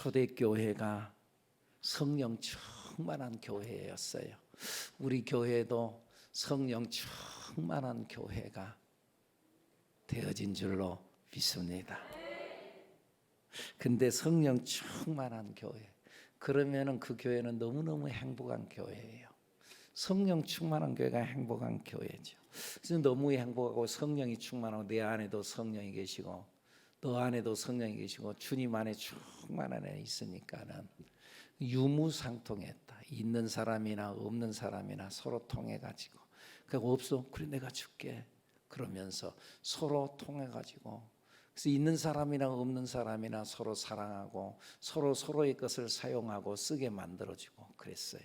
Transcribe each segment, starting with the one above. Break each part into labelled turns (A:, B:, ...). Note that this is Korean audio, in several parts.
A: 초대교회가 성령 충만한 교회였어요. 우리 교회도 성령 충만한 교회가 되어진 줄로 믿습니다. 근데 성령 충만한 교회, 그러면은 그 교회는 너무너무 행복한 교회예요. 성령 충만한 교회가 행복한 교회죠. 그래서 너무 행복하고 성령이 충만하고 내 안에도 성령이 계시고 너 안에도 성령이 계시고 주님 안에 충만한 안에 있으니까는 유무상통했다. 있는 사람이나 없는 사람이나 서로 통해 가지고, 그거 없어? 그래 내가 줄게. 그러면서 서로 통해 가지고, 그래서 있는 사람이나 없는 사람이나 서로 사랑하고 서로 서로의 것을 사용하고 쓰게 만들어주고 그랬어요.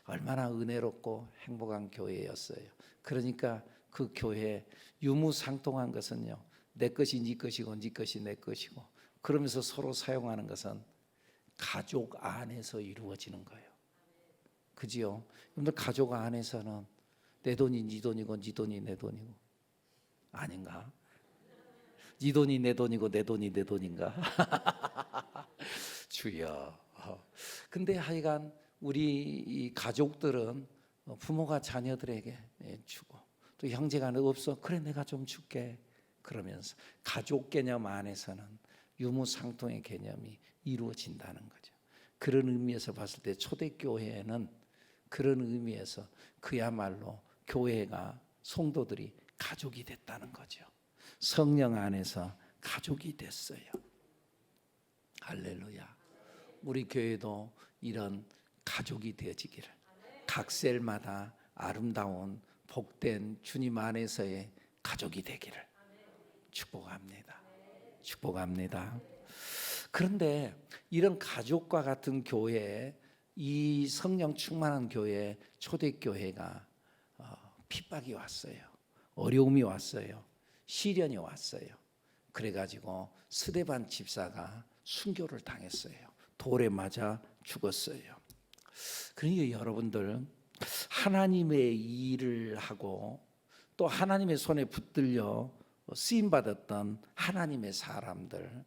A: 얼마나 은혜롭고 행복한 교회였어요. 그러니까 그 교회 유무상통한 것은요, 내 것이 네 것이고 네 것이 내 것이고, 그러면서 서로 사용하는 것은 가족 안에서 이루어지는 거예요. 그지요? 여러분들 가족 안에서는 내 돈이 네 돈이고 네 돈이 내 돈이고, 아닌가? 네 돈이 내 돈이고 내 돈이 내 돈인가? 주여. 근데 하여간 우리 이 가족들은 부모가 자녀들에게 주고, 또 형제가 너 없어? 그래 내가 좀 줄게. 그러면서 가족 개념 안에서는 유무상통의 개념이 이루어진다는 거죠. 그런 의미에서 봤을 때 초대교회는 그런 의미에서 그야말로 교회가 성도들이 가족이 됐다는 거죠. 성령 안에서 가족이 됐어요. 할렐루야. 우리 교회도 이런 가족이 되어지기를, 각 셀마다 아름다운 복된 주님 안에서의 가족이 되기를 축복합니다. 축복합니다. 그런데 이런 가족과 같은 교회, 이 성령 충만한 교회, 초대교회가 핍박이 왔어요. 어려움이 왔어요. 시련이 왔어요. 그래가지고 스데반 집사가 순교를 당했어요. 돌에 맞아 죽었어요. 그러니까 여러분들, 하나님의 일을 하고 또 하나님의 손에 붙들려 쓰임받았던 하나님의 사람들,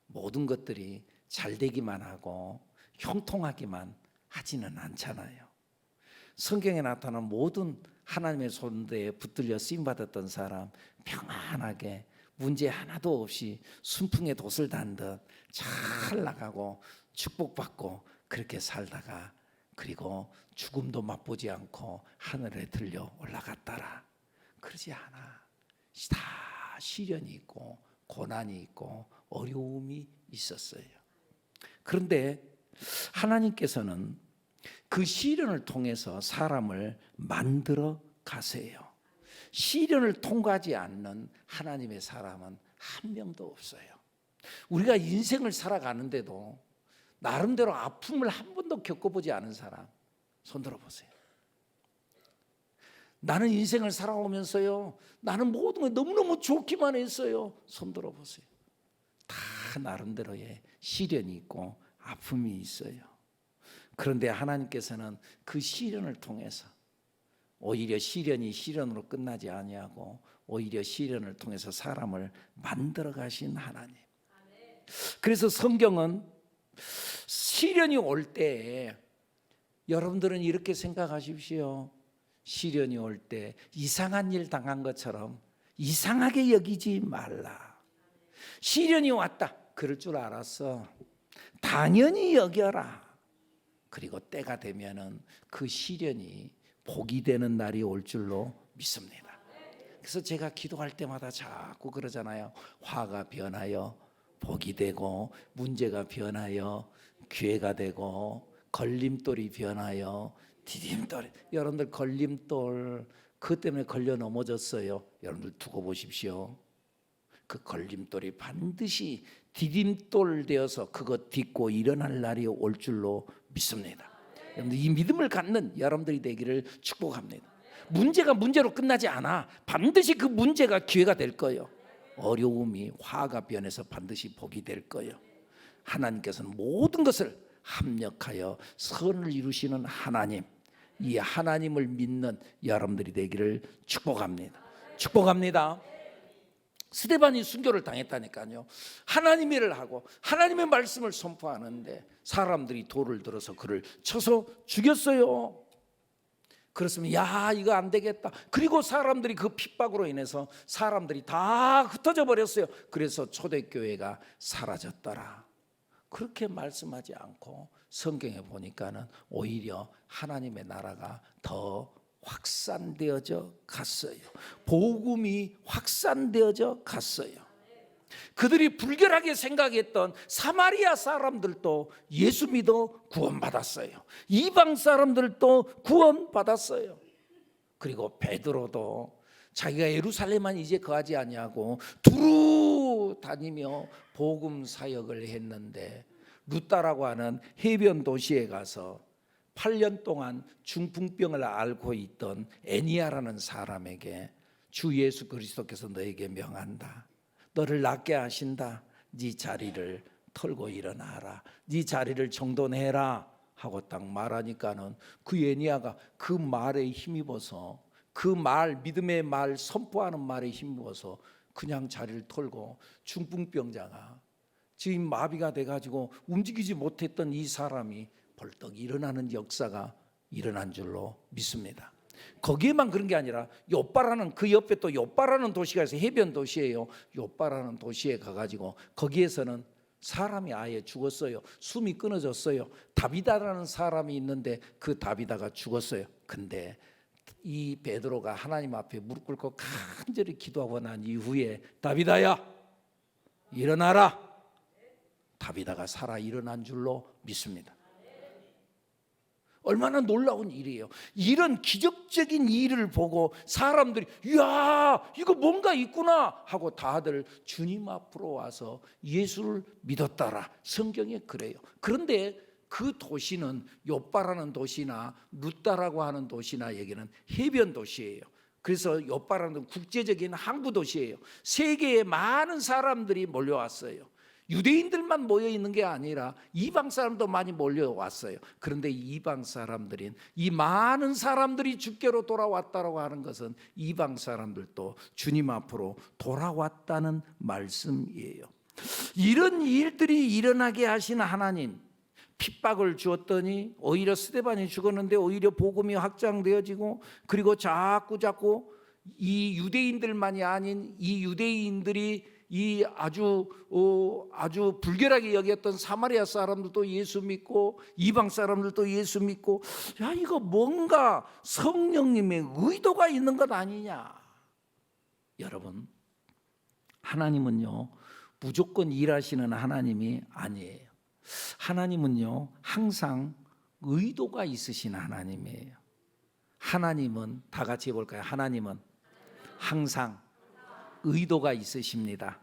A: 모든 것들이 잘 되기만 하고 형통하기만 하지는 않잖아요. 성경에 나타난 모든 하나님의 손에 붙들려 쓰임받았던 사람, 평안하게 문제 하나도 없이 순풍에 돛을 단 듯 잘 나가고 축복받고 그렇게 살다가, 그리고 죽음도 맛보지 않고 하늘에 들려 올라갔더라. 그러지 않아. 다 시련이 있고 고난이 있고 어려움이 있었어요. 그런데 하나님께서는 그 시련을 통해서 사람을 만들어 가세요. 시련을 통과하지 않는 하나님의 사람은 한 명도 없어요. 우리가 인생을 살아가는데도 나름대로 아픔을 한 번도 겪어보지 않은 사람 손 들어보세요. 나는 인생을 살아오면서요, 나는 모든 걸 너무너무 좋기만 했어요. 손 들어보세요. 다 나름대로의 시련이 있고 아픔이 있어요. 그런데 하나님께서는 그 시련을 통해서 오히려 시련이 시련으로 끝나지 아니하고 오히려 시련을 통해서 사람을 만들어 가신 하나님. 그래서 성경은 시련이 올 때에 여러분들은 이렇게 생각하십시오. 시련이 올 때 이상한 일 당한 것처럼 이상하게 여기지 말라. 시련이 왔다, 그럴 줄 알았어. 당연히 여겨라. 그리고 때가 되면은 그 시련이 복이 되는 날이 올 줄로 믿습니다. 그래서 제가 기도할 때마다 자꾸 그러잖아요. 화가 변하여 복이 되고, 문제가 변하여 기회가 되고, 걸림돌이 변하여 디딤돌. 여러분들 걸림돌, 그것 때문에 걸려 넘어졌어요. 여러분들 두고 보십시오. 그 걸림돌이 반드시 디딤돌 되어서 그것 딛고 일어날 날이 올 줄로 믿습니다. 여러분들 이 믿음을 갖는 여러분들이 되기를 축복합니다. 문제가 문제로 끝나지 않아. 반드시 그 문제가 기회가 될 거예요. 어려움이 화가 변해서 반드시 복이 될 거예요. 하나님께서는 모든 것을 합력하여 선을 이루시는 하나님, 이 하나님을 믿는 여러분들이 되기를 축복합니다. 축복합니다. 스데반이 순교를 당했다니까요. 하나님의 일을 하고 하나님의 말씀을 선포하는데 사람들이 돌을 들어서 그를 쳐서 죽였어요. 그렇으면 야, 이거 안 되겠다. 그리고 사람들이 그 핍박으로 인해서 사람들이 다 흩어져 버렸어요. 그래서 초대교회가 사라졌더라. 그렇게 말씀하지 않고 성경에 보니까는 오히려 하나님의 나라가 더 확산되어져 갔어요. 복음이 확산되어져 갔어요. 그들이 불결하게 생각했던 사마리아 사람들도 예수 믿어 구원받았어요. 이방 사람들도 구원받았어요. 그리고 베드로도 자기가 예루살렘만 이제 거하지 아니하고 두루 다니며 복음 사역을 했는데 루따라고 하는 해변 도시에 가서 8년 동안 중풍병을 앓고 있던 애니아라는 사람에게 주 예수 그리스도께서 너에게 명한다. 너를 낫게 하신다. 네 자리를 털고 일어나라. 네 자리를 정돈해라 하고 딱 말하니까는 그 애니아가 그 말에 힘입어서 그 말, 믿음의 말, 선포하는 말에 힘입어서 그냥 자리를 털고 중풍병자가 지금 마비가 돼가지고 움직이지 못했던 이 사람이 벌떡 일어나는 역사가 일어난 줄로 믿습니다. 거기에만 그런 게 아니라 요빠라는 그 옆에 또 요빠라는 도시가 있어요. 해변 도시예요. 요빠라는 도시에 가가지고 거기에서는 사람이 아예 죽었어요. 숨이 끊어졌어요. 다비다라는 사람이 있는데 그 다비다가 죽었어요. 근데 이 베드로가 하나님 앞에 무릎 꿇고 간절히 기도하고 난 이후에 다비다야 일어나라. 다비다가 살아 일어난 줄로 믿습니다. 얼마나 놀라운 일이에요. 이런 기적적인 일을 보고 사람들이 이야 이거 뭔가 있구나 하고 다들 주님 앞으로 와서 예수를 믿었더라. 성경에 그래요. 그런데 그 도시는 요빠라는 도시나 루따라고 하는 도시나 여기는 해변 도시예요. 그래서 요빠라는 국제적인 항구 도시예요. 세계에 많은 사람들이 몰려왔어요. 유대인들만 모여 있는 게 아니라 이방 사람도 많이 몰려왔어요. 그런데 이방 사람들인 이 많은 사람들이 주께로 돌아왔다고 하는 것은 이방 사람들도 주님 앞으로 돌아왔다는 말씀이에요. 이런 일들이 일어나게 하신 하나님, 핍박을 주었더니 오히려 스데반이 죽었는데 오히려 복음이 확장되어지고 그리고 자꾸 이 유대인들만이 아닌 이 유대인들이 이 아주 불결하게 여겼던 사마리아 사람들도 예수 믿고 이방 사람들도 예수 믿고 야 이거 뭔가 성령님의 의도가 있는 것 아니냐. 여러분 하나님은요 무조건 일하시는 하나님이 아니에요. 하나님은요 항상 의도가 있으신 하나님이에요. 하나님은 다 같이 해볼까요? 하나님은 항상 의도가 있으십니다.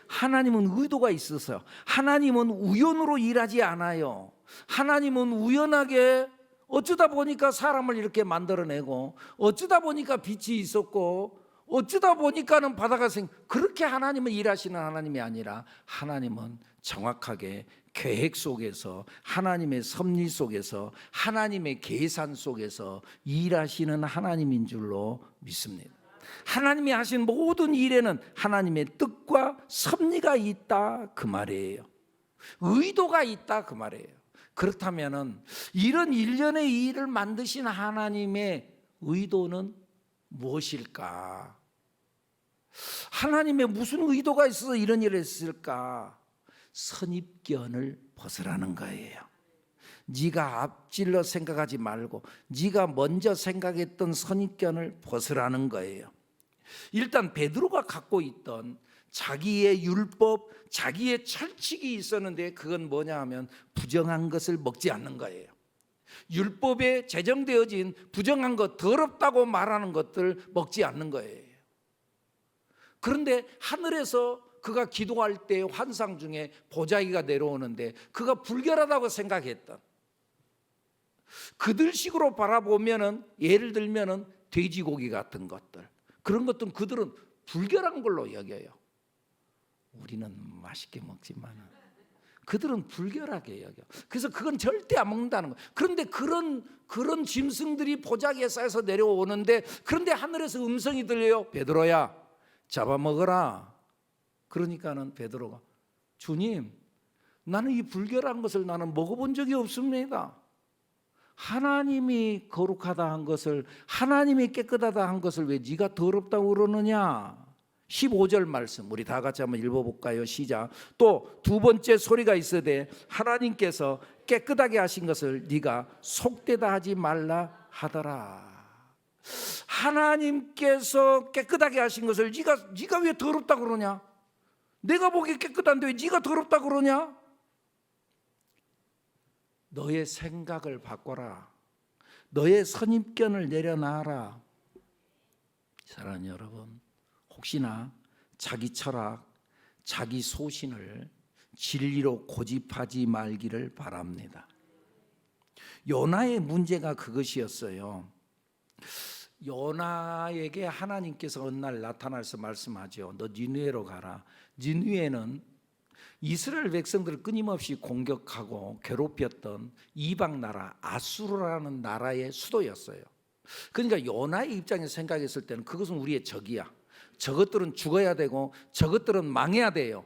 A: 하나님은 의도가 있어서 하나님은 우연으로 일하지 않아요. 하나님은 우연하게 어쩌다 보니까 사람을 이렇게 만들어내고 어쩌다 보니까 빛이 있었고 어쩌다 보니까는 바다가 그렇게 하나님은 일하시는 하나님이 아니라 하나님은 정확하게 계획 속에서 하나님의 섭리 속에서 하나님의 계산 속에서 일하시는 하나님인 줄로 믿습니다. 하나님이 하신 모든 일에는 하나님의 뜻과 섭리가 있다 그 말이에요. 의도가 있다 그 말이에요. 그렇다면은 이런 일련의 일을 만드신 하나님의 의도는 무엇일까? 하나님의 무슨 의도가 있어서 이런 일을 했을까? 선입견을 벗으라는 거예요. 네가 앞질러 생각하지 말고 네가 먼저 생각했던 선입견을 벗으라는 거예요. 일단 베드로가 갖고 있던 자기의 율법, 자기의 철칙이 있었는데 그건 뭐냐 하면 부정한 것을 먹지 않는 거예요. 율법에 제정되어진 부정한 것, 더럽다고 말하는 것들 먹지 않는 거예요. 그런데 하늘에서 그가 기도할 때 환상 중에 보자기가 내려오는데 그가 불결하다고 생각했던 그들식으로 바라보면은 예를 들면은 돼지고기 같은 것들 그런 것들은 그들은 불결한 걸로 여겨요. 우리는 맛있게 먹지만 그들은 불결하게 여겨. 그래서 그건 절대 안 먹는다는 거예요. 그런데 그런 짐승들이 보자기에 쌓여서 내려오는데 그런데 하늘에서 음성이 들려요. 베드로야, 잡아먹어라. 그러니까는 베드로가 주님, 나는 이 불결한 것을 나는 먹어본 적이 없습니다. 하나님이 거룩하다 한 것을, 하나님이 깨끗하다 한 것을 왜 네가 더럽다고 그러느냐. 15절 말씀 우리 다 같이 한번 읽어볼까요? 시작. 또 두 번째 소리가 있으되 하나님께서 깨끗하게 하신 것을 네가 속되다 하지 말라 하더라. 하나님께서 깨끗하게 하신 것을 네가 왜 더럽다 그러냐? 내가 보기에 깨끗한데 왜 네가 더럽다 그러냐? 너의 생각을 바꿔라. 너의 선입견을 내려놔라. 사랑하는 여러분, 혹시나 자기 철학, 자기 소신을 진리로 고집하지 말기를 바랍니다. 요나의 문제가 그것이었어요. 요나에게 하나님께서 어느 날 나타나서 말씀하죠. 너 니느웨로 가라. 니느웨는 이스라엘 백성들을 끊임없이 공격하고 괴롭혔던 이방 나라 아수르라는 나라의 수도였어요. 그러니까 요나의 입장에서 생각했을 때는 그것은 우리의 적이야. 저것들은 죽어야 되고 저것들은 망해야 돼요.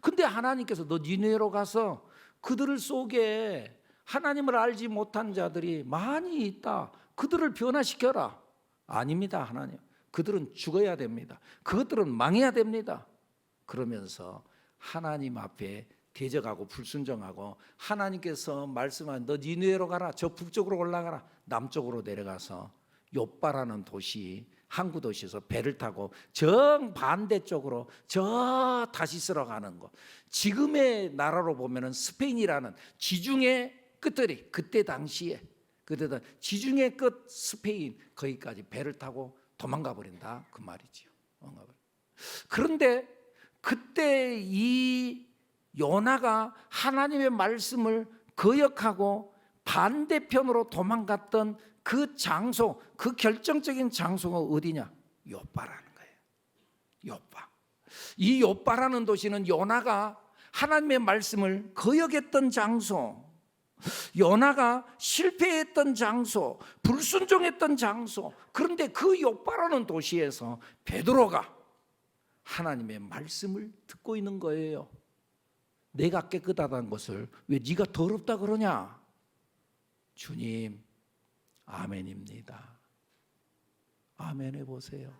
A: 근데 하나님께서 너 니느웨로 가서 그들 속에 하나님을 알지 못한 자들이 많이 있다. 그들을 변화시켜라. 아닙니다, 하나님. 그들은 죽어야 됩니다. 그것들은 망해야 됩니다. 그러면서 하나님 앞에 대적하고 불순종하고 하나님께서 말씀한 너 니느웨로 가라. 저 북쪽으로 올라가라. 남쪽으로 내려가서 욥바라는 도시, 항구 도시에서 배를 타고 정반대쪽으로 저 다시스로 가는 거. 지금의 나라로 보면은 스페인이라는 지중해 끝들이 그때 당시에 그때다 지중해 끝 스페인 거기까지 배를 타고 도망가 버린다 그 말이지요. 그런데 그때 이 요나가 하나님의 말씀을 거역하고 반대편으로 도망갔던 그 장소, 그 결정적인 장소가 어디냐? 욥바라는 거예요. 욥바. 이 욥바라는 도시는 요나가 하나님의 말씀을 거역했던 장소, 요나가 실패했던 장소, 불순종했던 장소. 그런데 그 욥바라는 도시에서 베드로가 하나님의 말씀을 듣고 있는 거예요. 내가 깨끗하다는 것을 왜 네가 더럽다 그러냐? 주님, 아멘입니다. 아멘 해보세요.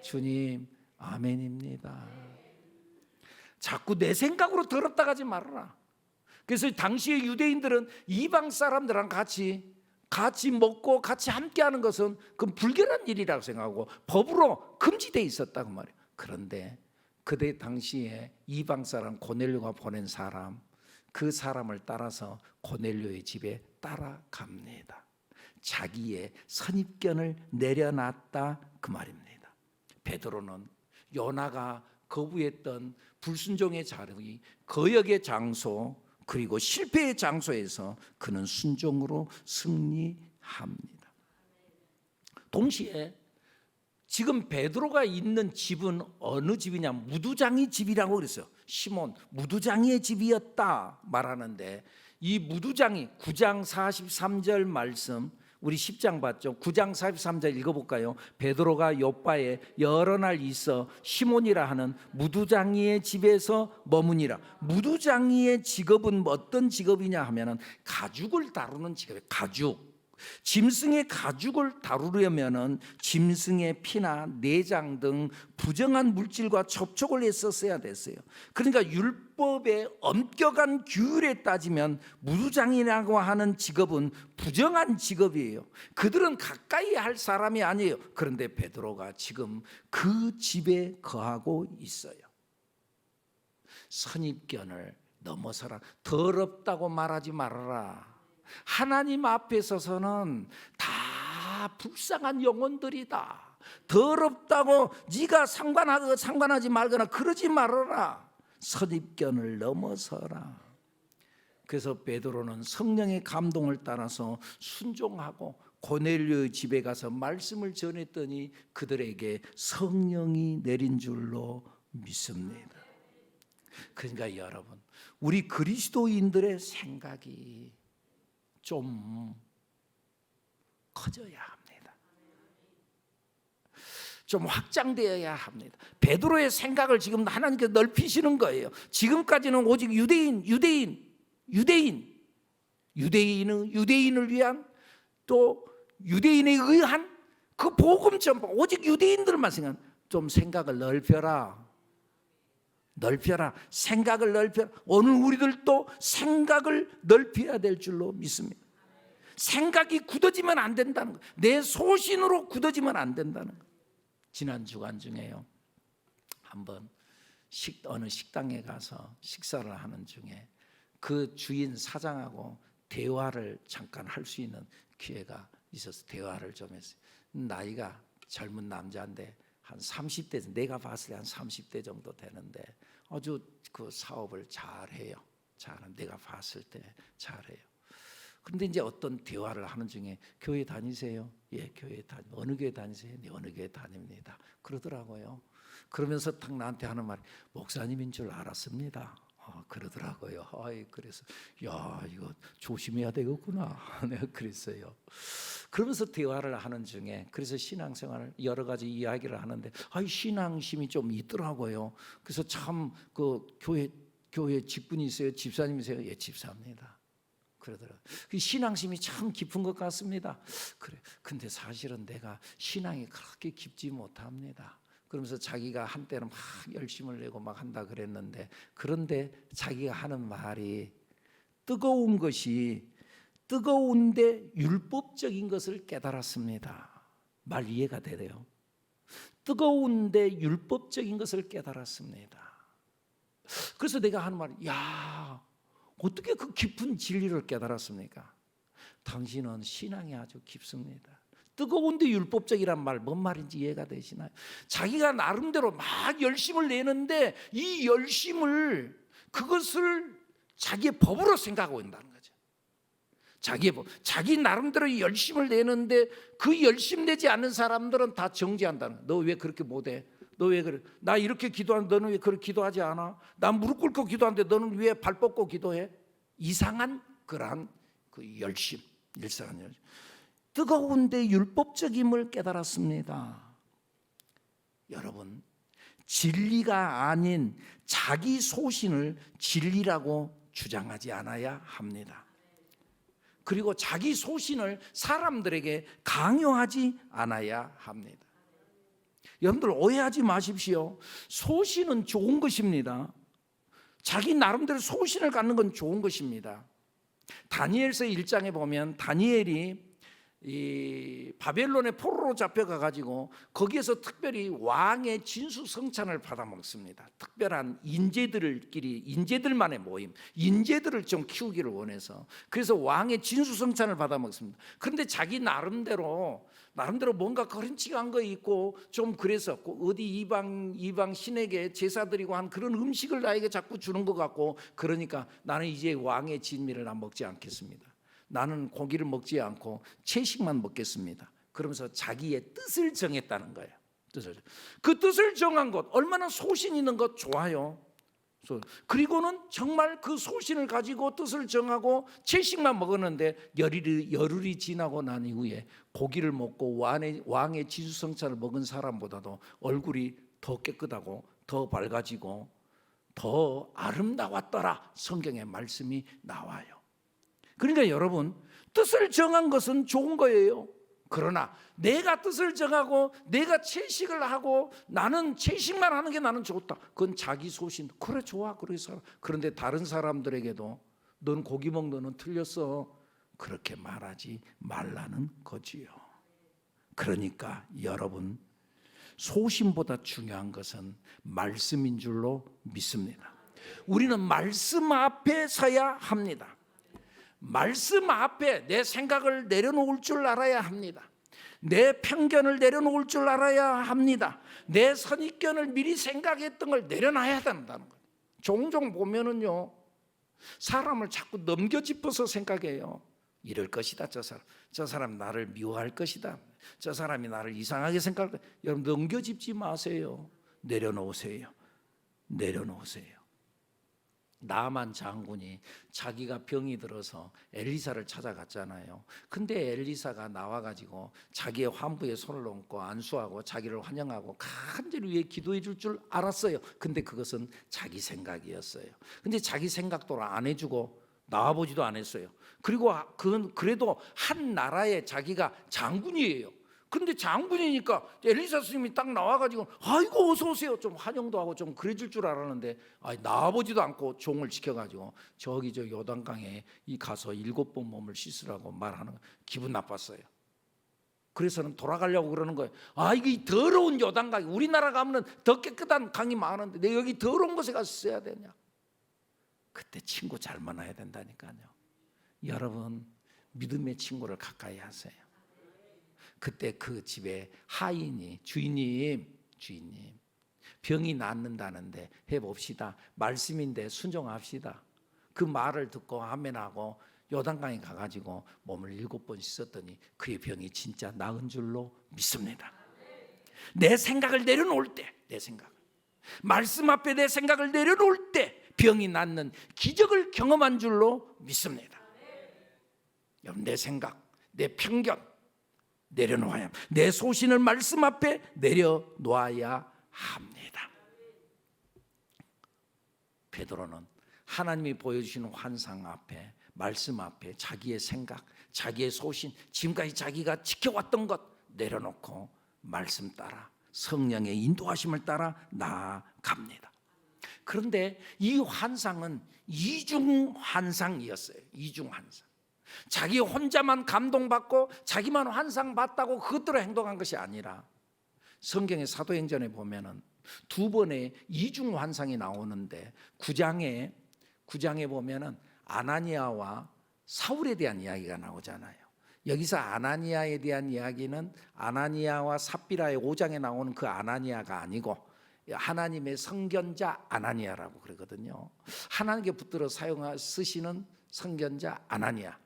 A: 주님, 아멘입니다. 자꾸 내 생각으로 더럽다 가지 말아라. 그래서 당시의 유대인들은 이방 사람들랑 같이 먹고 같이 함께하는 것은 그건 불결한 일이라고 생각하고 법으로 금지되어 있었다고 말이에요. 그런데 그때 당시에 이방 사람 고넬료가 보낸 사람, 그 사람을 따라서 고넬료의 집에 따라갑니다. 자기의 선입견을 내려놨다 그 말입니다. 베드로는 요나가 거부했던 불순종의 자리, 거역의 장소, 그리고 실패의 장소에서 그는 순종으로 승리합니다. 동시에 지금 베드로가 있는 집은 어느 집이냐? 무두장이 집이라고 그랬어요. 시몬 무두장이의 집이었다 말하는데, 이 무두장이 9장 43절 말씀, 우리 10장 봤죠? 9장 43절 읽어볼까요? 베드로가 욥바에 여러 날 있어 시몬이라 하는 무두장이의 집에서 머무니라. 무두장이의 직업은 어떤 직업이냐 하면은 가죽을 다루는 직업이에요. 가죽. 짐승의 가죽을 다루려면은 짐승의 피나 내장 등 부정한 물질과 접촉을 했었어야 됐어요. 그러니까 율법의 엄격한 규율에 따지면 무두장이라고 하는 직업은 부정한 직업이에요. 그들은 가까이 할 사람이 아니에요. 그런데 베드로가 지금 그 집에 거하고 있어요. 선입견을 넘어서라. 더럽다고 말하지 말아라. 하나님 앞에 서서는 다 불쌍한 영혼들이다. 더럽다고 네가 상관하지 말거나 그러지 말아라. 선입견을 넘어서라. 그래서 베드로는 성령의 감동을 따라서 순종하고 고넬료의 집에 가서 말씀을 전했더니 그들에게 성령이 내린 줄로 믿습니다. 그러니까 여러분, 우리 그리스도인들의 생각이 좀 커져야 합니다. 좀 확장되어야 합니다. 베드로의 생각을 지금 하나님께서 넓히시는 거예요. 지금까지는 오직 유대인을 위한, 또 유대인에 의한 그 복음 전파, 오직 유대인들만 생각, 좀 생각을 넓혀라. 생각을 넓혀라. 오늘 우리들도 생각을 넓혀야 될 줄로 믿습니다. 생각이 굳어지면 안 된다는 거예요. 내 소신으로 굳어지면 안 된다는 거예요. 지난 주간 중에요, 한번 어느 식당에 가서 식사를 하는 중에 그 주인 사장하고 대화를 잠깐 할 수 있는 기회가 있어서 대화를 좀 했어요. 나이가 젊은 남자인데 한 30대, 내가 봤을 때 한 30대 정도 되는데 아주 그 사업을 잘해요. 내가 봤을 때 잘해요. 그런데 이제 어떤 대화를 하는 중에 교회 다니세요? 예, 교회 어느 교회 다니세요? 네, 어느 교회 다닙니다. 그러더라고요. 그러면서 딱 나한테 하는 말이 목사님인 줄 알았습니다. 그러더라고요. 그래서 야, 이거 조심해야 되겠구나. 내가 그랬어요. 그러면서 대화를 하는 중에, 그래서 신앙생활을 여러 가지 이야기를 하는데 신앙심이 좀 있더라고요. 그래서 참 그 교회 직분이세요? 집사님이세요? 예, 집사입니다. 그러더라고요. 그 신앙심이 참 깊은 것 같습니다. 그래. 근데 사실은 내가 신앙이 그렇게 깊지 못합니다. 그러면서 자기가 한때는 막 열심을 내고 막 한다 그랬는데, 그런데 자기가 하는 말이 뜨거운데 율법적인 것을 깨달았습니다. 말 이해가 되네요. 뜨거운데 율법적인 것을 깨달았습니다. 그래서 내가 하는 말이, 야, 어떻게 그 깊은 진리를 깨달았습니까? 당신은 신앙이 아주 깊습니다. 뜨거운데 율법적이란 말, 뭔 말인지 이해가 되시나요? 자기가 나름대로 막 열심을 내는데 이 열심을, 그것을 자기의 법으로 생각하고 있다는 거죠. 자기 나름대로 열심을 내는데 그 열심 내지 않는 사람들은 다 정죄한다는 거예요. 너 왜 그렇게 못해? 너 왜 그래? 나 이렇게 기도하는데 너는 왜 그렇게 기도하지 않아? 난 무릎 꿇고 기도하는데 너는 왜 발 뻗고 기도해? 이상한 그러한 그 열심, 일상한 열심. 뜨거운데 율법적임을 깨달았습니다. 여러분, 진리가 아닌 자기 소신을 진리라고 주장하지 않아야 합니다. 그리고 자기 소신을 사람들에게 강요하지 않아야 합니다. 여러분들 오해하지 마십시오. 소신은 좋은 것입니다. 자기 나름대로 소신을 갖는 건 좋은 것입니다. 다니엘서 1장에 보면 다니엘이 이 바벨론의 포로로 잡혀가 가지고 거기에서 특별히 왕의 진수성찬을 받아 먹습니다. 특별한 인재들만의 모임, 인재들을 좀 키우기를 원해서, 그래서 왕의 진수성찬을 받아 먹습니다. 그런데 자기 나름대로 뭔가 거린치한 거 있고 좀 그래서 어디 이방 신에게 제사 드리고 한 그런 음식을 나에게 자꾸 주는 것 같고, 그러니까 나는 이제 왕의 진미를 난 먹지 않겠습니다. 나는 고기를 먹지 않고 채식만 먹겠습니다. 그러면서 자기의 뜻을 정했다는 거예요. 그 뜻을 정한 것, 얼마나 소신 있는 것, 좋아요. 그리고는 정말 그 소신을 가지고 뜻을 정하고 채식만 먹었는데 열흘이 지나고 난 이후에 고기를 먹고 왕의 진수성찬을 먹은 사람보다도 얼굴이 더 깨끗하고 더 밝아지고 더 아름다웠더라, 성경의 말씀이 나와요. 그러니까 여러분, 뜻을 정한 것은 좋은 거예요. 그러나 내가 뜻을 정하고 내가 채식을 하고 나는 채식만 하는 게 나는 좋다, 그건 자기 소신. 그래, 좋아, 그래서. 그런데 다른 사람들에게도 넌 고기 먹는 넌 틀렸어, 그렇게 말하지 말라는 거지요. 그러니까 여러분, 소신보다 중요한 것은 말씀인 줄로 믿습니다. 우리는 말씀 앞에 서야 합니다. 말씀 앞에 내 생각을 내려놓을 줄 알아야 합니다. 내 편견을 내려놓을 줄 알아야 합니다. 내 선입견을 미리 생각했던 걸 내려놔야 된다는 거예요. 종종 보면은요, 사람을 자꾸 넘겨짚어서 생각해요. 이럴 것이다, 저 사람 나를 미워할 것이다, 저 사람이 나를 이상하게 생각할 것이다. 여러분, 넘겨짚지 마세요. 내려놓으세요. 나만 장군이 자기가 병이 들어서 엘리사를 찾아갔잖아요. 근데 엘리사가 나와가지고 자기의 환부에 손을 얹고 안수하고 자기를 환영하고 간절히 위해 기도해 줄 줄 알았어요. 근데 그것은 자기 생각이었어요. 근데 자기 생각도 안 해주고 나와보지도 않았어요. 그리고 그건 그래도 한 나라의 자기가 장군이에요. 근데 장군이니까 엘리사 스님이 딱 나와가지고 아이고 어서 오세요 좀 환영도 하고 좀 그래줄 줄 알았는데 나와보지도 않고 종을 지켜가지고 저기 저 요단강에 이 가서 7번 몸을 씻으라고 말하는 거 기분 나빴어요. 그래서는 돌아가려고 그러는 거예요. 이게 더러운 요단강이 우리나라 가면은 더 깨끗한 강이 많은데 내 여기 더러운 곳에 가서 써야 되냐. 그때 친구 잘 만나야 된다니까요. 여러분 믿음의 친구를 가까이 하세요. 그때 그 집에 하인이 주인님 병이 낫는다는데 해봅시다. 말씀인데 순종합시다. 그 말을 듣고 아멘하고 요단강에 가가지고 몸을 7번 씻었더니 그의 병이 진짜 나은 줄로 믿습니다. 내 생각을 내려놓을 때, 내 생각 말씀 앞에 내 생각을 내려놓을 때 병이 낫는 기적을 경험한 줄로 믿습니다. 여러분 내 생각, 내 편견 내려놓아야 합니다. 내 소신을 말씀 앞에 내려놓아야 합니다. 베드로는 하나님이 보여주시는 환상 앞에 말씀 앞에 자기의 생각, 자기의 소신, 지금까지 자기가 지켜왔던 것 내려놓고 말씀 따라 성령의 인도하심을 따라 나아갑니다. 그런데 이 환상은 이중 환상이었어요. 이중 환상. 자기 혼자만 감동받고 자기만 환상 봤다고 그것대로 행동한 것이 아니라 성경의 사도행전에 보면은 2번의 이중 환상이 나오는데 9장에 보면은 아나니아와 사울에 대한 이야기가 나오잖아요. 여기서 아나니아에 대한 이야기는 아나니아와 삽비라의 5장에 나오는 그 아나니아가 아니고 하나님의 선견자 아나니아라고 그러거든요. 하나님께 붙들어 쓰시는 선견자 아나니아.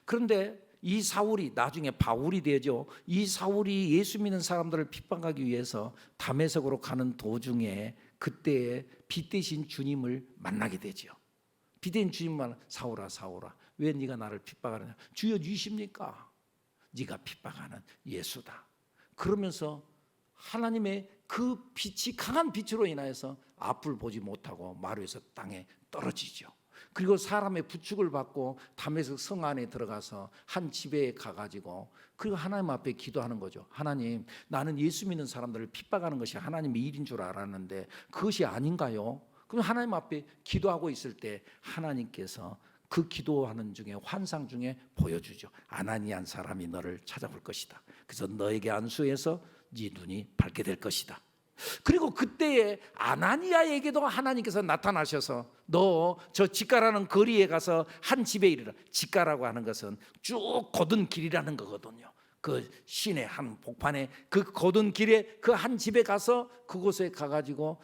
A: 그런데 이 사울이 나중에 바울이 되죠. 이 사울이 예수 믿는 사람들을 핍박하기 위해서 다메섹으로 가는 도중에 그때에 빛 대신 주님을 만나게 되죠. 빛 대신 주님만 사울아 왜 네가 나를 핍박하느냐. 주여 주십니까? 네가 핍박하는 예수다. 그러면서 하나님의 그 빛이 강한 빛으로 인하여서 앞을 보지 못하고 마루에서 땅에 떨어지죠. 그리고 사람의 부축을 받고 다메섹 성 안에 들어가서 한 집에 가가지고 그리고 하나님 앞에 기도하는 거죠. 하나님, 나는 예수 믿는 사람들을 핍박하는 것이 하나님의 일인 줄 알았는데 그것이 아닌가요? 그럼 하나님 앞에 기도하고 있을 때 하나님께서 그 기도하는 중에 환상 중에 보여주죠. 아나니안 사람이 너를 찾아볼 것이다. 그래서 너에게 안수해서 네 눈이 밝게 될 것이다. 그리고 그때에 아나니아에게도 하나님께서 나타나셔서 너 저 직가라는 거리에 가서 한 집에 이르라. 직가라고 하는 것은 쭉 곧은 길이라는 거거든요. 그 시내 한 복판에 그 곧은 길에 그 한 집에 가서 그곳에 가가지고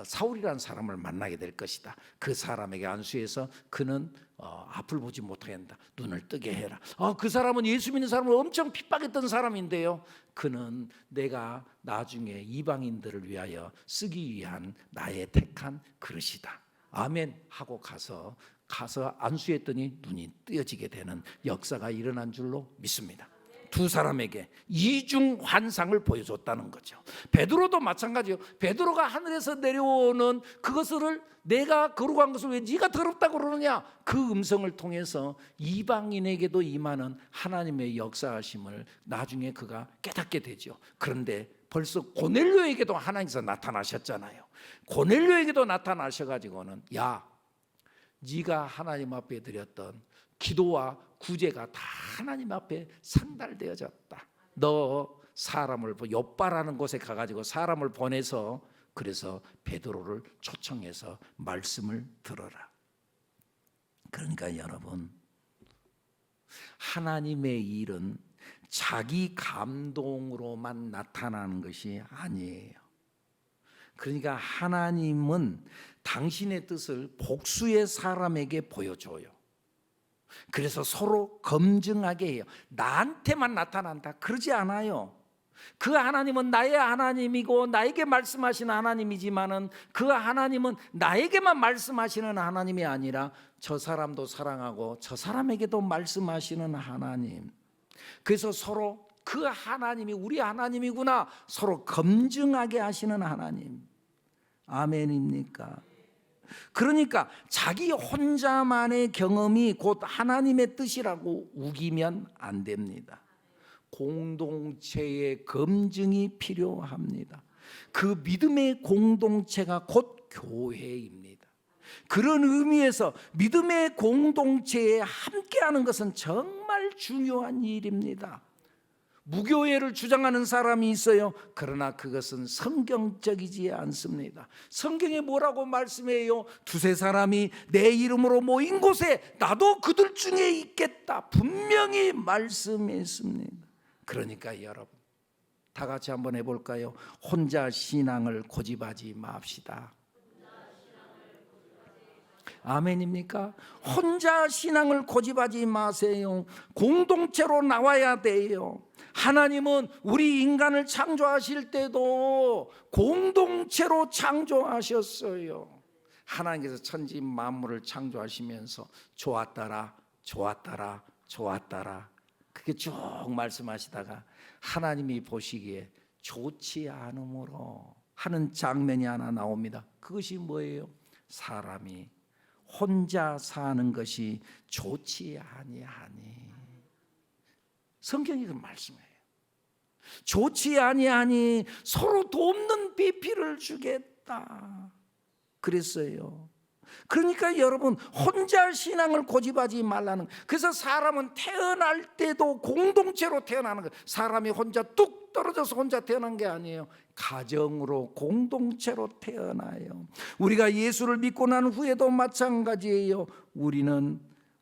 A: 사울이라는 사람을 만나게 될 것이다. 그 사람에게 안수해서 그는 앞을 보지 못하게 한다. 눈을 뜨게 해라. 그 사람은 예수 믿는 사람을 엄청 핍박했던 사람인데요. 그는 내가 나중에 이방인들을 위하여 쓰기 위한 나의 택한 그릇이다. 아멘 하고 가서 안수했더니 눈이 뜨여지게 되는 역사가 일어난 줄로 믿습니다. 두 사람에게 이중 환상을 보여줬다는 거죠. 베드로도 마찬가지요. 베드로가 하늘에서 내려오는 그것을 내가 거룩한 것을 왜 네가 더럽다고 그러느냐. 그 음성을 통해서 이방인에게도 임하는 하나님의 역사하심을 나중에 그가 깨닫게 되죠. 그런데 벌써 고넬료에게도 하나님께서 나타나셨잖아요. 고넬료에게도 나타나셔가지고는 야, 네가 하나님 앞에 드렸던 기도와 구제가 다 하나님 앞에 상달되어졌다. 너 사람을 욥바라는 곳에 가가지고 사람을 보내서 그래서 베드로를 초청해서 말씀을 들어라. 그러니까 여러분, 하나님의 일은 자기 감동으로만 나타나는 것이 아니에요. 그러니까 하나님은 당신의 뜻을 복수의 사람에게 보여줘요. 그래서 서로 검증하게 해요. 나한테만 나타난다 그러지 않아요. 그 하나님은 나의 하나님이고 나에게 말씀하시는 하나님이지만은 그 하나님은 나에게만 말씀하시는 하나님이 아니라 저 사람도 사랑하고 저 사람에게도 말씀하시는 하나님. 그래서 서로 그 하나님이 우리 하나님이구나 서로 검증하게 하시는 하나님. 아멘입니까? 그러니까 자기 혼자만의 경험이 곧 하나님의 뜻이라고 우기면 안 됩니다. 공동체의 검증이 필요합니다. 그 믿음의 공동체가 곧 교회입니다. 그런 의미에서 믿음의 공동체에 함께하는 것은 정말 중요한 일입니다. 무교회를 주장하는 사람이 있어요. 그러나 그것은 성경적이지 않습니다. 성경에 뭐라고 말씀해요? 두세 사람이 내 이름으로 모인 곳에 나도 그들 중에 있겠다 분명히 말씀했습니다. 그러니까 여러분 다 같이 한번 해볼까요? 혼자 신앙을 고집하지 맙시다. 아멘입니까? 혼자 신앙을 고집하지 마세요. 공동체로 나와야 돼요. 하나님은 우리 인간을 창조하실 때도 공동체로 창조하셨어요. 하나님께서 천지 만물을 창조하시면서 좋았더라 좋았더라 좋았더라 그렇게 쭉 말씀하시다가 하나님이 보시기에 좋지 않으므로 하는 장면이 하나 나옵니다. 그것이 뭐예요? 사람이 혼자 사는 것이 좋지 아니하니. 성경이 그 말씀이에요. 좋지 아니하니 서로 돕는 비필을 주겠다 그랬어요. 그러니까 여러분 혼자 신앙을 고집하지 말라는. 그래서 사람은 태어날 때도 공동체로 태어나는 거예요. 사람이 혼자 뚝 떨어져서 혼자 태어난 게 아니에요. 가정으로 공동체로 태어나요. 우리가 예수를 믿고 난 후에도 마찬가지예요.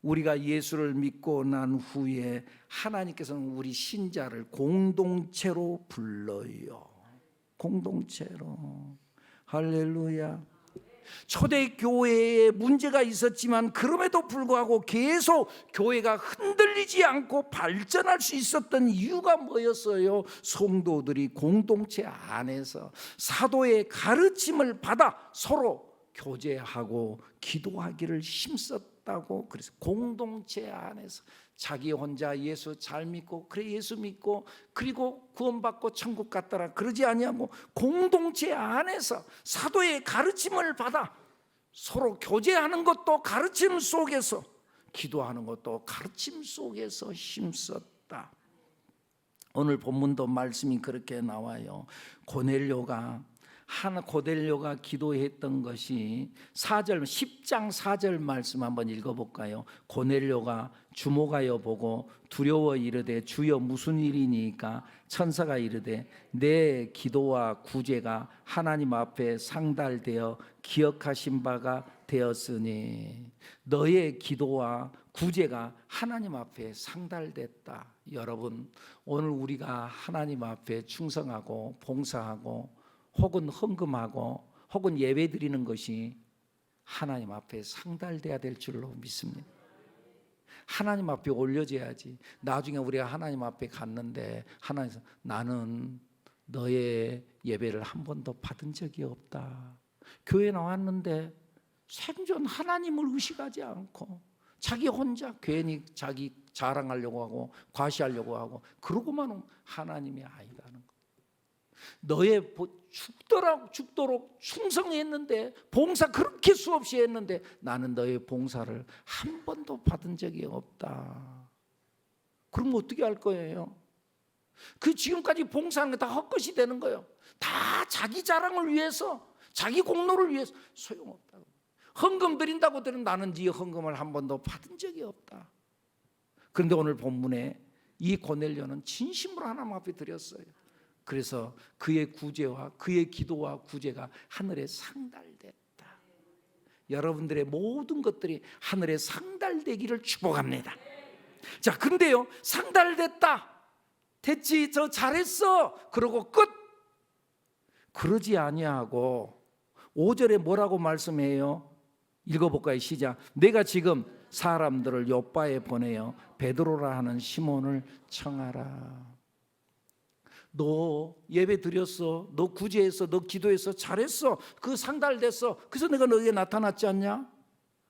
A: 우리가 예수를 믿고 난 후에 하나님께서는 우리 신자를 공동체로 불러요. 공동체로. 할렐루야. 초대교회에 문제가 있었지만 그럼에도 불구하고 계속 교회가 흔들리지 않고 발전할 수 있었던 이유가 뭐였어요? 성도들이 공동체 안에서 사도의 가르침을 받아 서로 교제하고 기도하기를 힘썼다고. 그래서 공동체 안에서 자기 혼자 예수 잘 믿고 그래 예수 믿고 그리고 구원받고 천국 갔더라 그러지 아니하고 공동체 안에서 사도의 가르침을 받아 서로 교제하는 것도 가르침 속에서 기도하는 것도 가르침 속에서 힘썼다. 오늘 본문도 말씀이 그렇게 나와요. 고넬료가 기도했던 것이 10장 4절 말씀 한번 읽어볼까요? 고넬료가 주목하여 보고 두려워 이르되 주여 무슨 일이니까? 천사가 이르되 내 기도와 구제가 하나님 앞에 상달되어 기억하신 바가 되었으니. 너의 기도와 구제가 하나님 앞에 상달됐다. 여러분 오늘 우리가 하나님 앞에 충성하고 봉사하고 혹은 헌금하고 혹은 예배 드리는 것이 하나님 앞에 상달돼야 될 줄로 믿습니다. 하나님 앞에 올려져야지. 나중에 우리가 하나님 앞에 갔는데 하나님께서 나는 너의 예배를 한 번도 받은 적이 없다. 교회 나왔는데 생전 하나님을 의식하지 않고 자기 혼자 괜히 자기 자랑하려고 하고 과시하려고 하고 그러고만 하나님이 아니라는 거. 너의 죽도록 충성했는데 봉사 그렇게 수없이 했는데 나는 너의 봉사를 한 번도 받은 적이 없다. 그럼 어떻게 할 거예요? 그 지금까지 봉사하는 게 다 헛것이 되는 거예요. 다 자기 자랑을 위해서 자기 공로를 위해서 소용없다고. 헌금 드린다고 들으면 나는 네 헌금을 한 번도 받은 적이 없다. 그런데 오늘 본문에 이 고넬료는 진심으로 하나님 앞에 드렸어요. 그래서 그의 구제와 그의 기도와 구제가 하늘에 상달됐다. 여러분들의 모든 것들이 하늘에 상달되기를 축복합니다. 자, 근데요 상달됐다. 됐지, 저 잘했어. 그러고 끝. 그러지 아니하고 5절에 뭐라고 말씀해요? 읽어볼까요? 시작. 내가 지금 사람들을 요바에 보내어 베드로라 하는 시몬을 청하라. 너 예배 드렸어, 너 구제했어, 너 기도했어, 잘했어, 그 상달됐어, 그래서 내가 너에게 나타났지 않냐?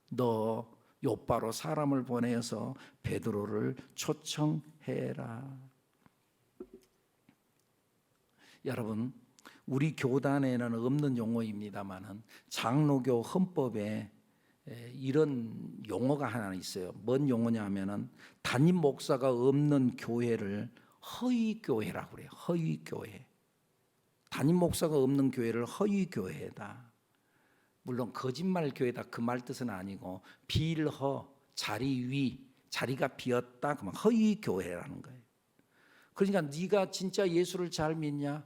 A: 너 욥바로 사람을 보내서 베드로를 초청해라. 여러분, 우리 교단에는 없는 용어입니다만은 장로교 헌법에 이런 용어가 하나 있어요. 뭔 용어냐 하면은 담임 목사가 없는 교회를 허위교회라고 그래요. 허위교회. 담임 목사가 없는 교회를 허위교회다. 물론 거짓말 교회다 그 말 뜻은 아니고 빌허, 자리 위, 자리가 비었다 그러면 허위교회라는 거예요. 그러니까 네가 진짜 예수를 잘 믿냐?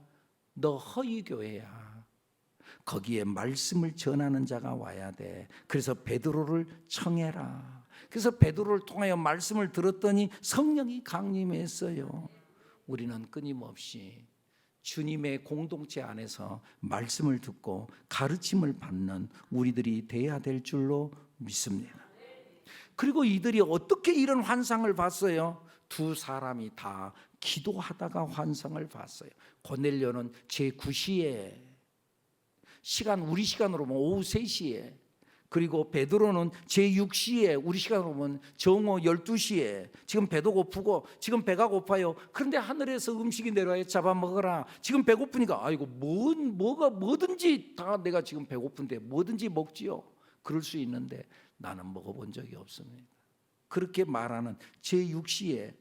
A: 너 허위교회야. 거기에 말씀을 전하는 자가 와야 돼. 그래서 베드로를 청해라. 그래서 베드로를 통하여 말씀을 들었더니 성령이 강림했어요. 우리는 끊임없이 주님의 공동체 안에서 말씀을 듣고 가르침을 받는 우리들이 돼야 될 줄로 믿습니다. 그리고 이들이 어떻게 이런 환상을 봤어요? 두 사람이 다 기도하다가 환상을 봤어요. 고넬료는 제9시에 시간, 우리 시간으로 보면 오후 3시에, 그리고 베드로는 제6시에 우리 시간으로 보면 정오 12시에 지금 배도 고프고 지금 배가 고파요. 그런데 하늘에서 음식이 내려와요. 잡아먹어라. 지금 배고프니까 아이고 뭐든지 다 내가 지금 배고픈데 뭐든지 먹지요. 그럴 수 있는데 나는 먹어본 적이 없습니다. 그렇게 말하는 제6시에.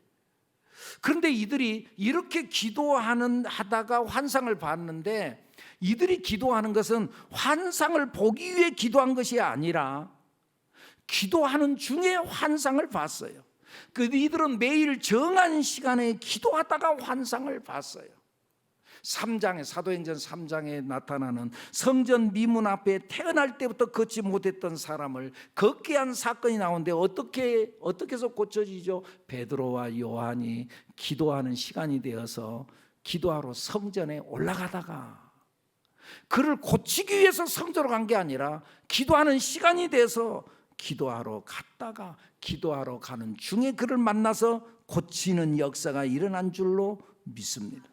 A: 그런데 이들이 이렇게 하다가 환상을 봤는데 이들이 기도하는 것은 환상을 보기 위해 기도한 것이 아니라 기도하는 중에 환상을 봤어요. 이들은 매일 정한 시간에 기도하다가 환상을 봤어요. 3장에 사도행전 3장에 나타나는 성전 미문 앞에 태어날 때부터 걷지 못했던 사람을 걷게 한 사건이 나오는데 어떻게 해서 고쳐지죠? 베드로와 요한이 기도하는 시간이 되어서 기도하러 성전에 올라가다가 그를 고치기 위해서 성전으로 간 게 아니라 기도하는 시간이 돼서 기도하러 갔다가 기도하러 가는 중에 그를 만나서 고치는 역사가 일어난 줄로 믿습니다.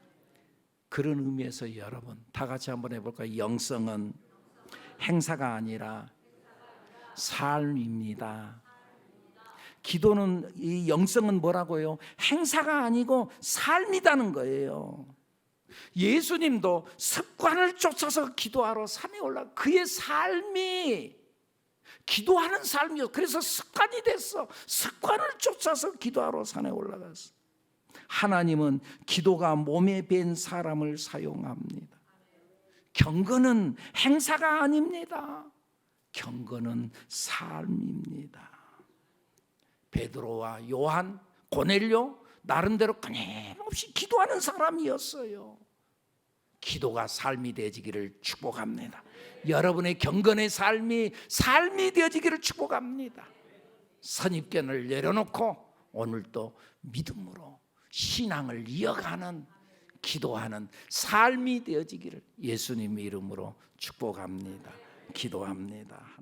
A: 그런 의미에서 여러분 다 같이 한번 해볼까요? 영성은 행사가 아니라 삶입니다. 기도는, 이 영성은 뭐라고요? 행사가 아니고 삶이라는 거예요. 예수님도 습관을 쫓아서 기도하러 산에 올라, 그의 삶이 기도하는 삶이었어. 그래서 습관이 됐어. 습관을 쫓아서 기도하러 산에 올라갔어. 하나님은 기도가 몸에 밴 사람을 사용합니다. 경건은 행사가 아닙니다. 경건은 삶입니다. 베드로와 요한, 고넬료 나름대로 끊임없이 기도하는 사람이었어요. 기도가 삶이 되어지기를 축복합니다. 여러분의 경건의 삶이 되어지기를 축복합니다. 선입견을 내려놓고 오늘도 믿음으로 신앙을 이어가는, 기도하는 삶이 되어지기를 예수님의 이름으로 축복합니다. 기도합니다.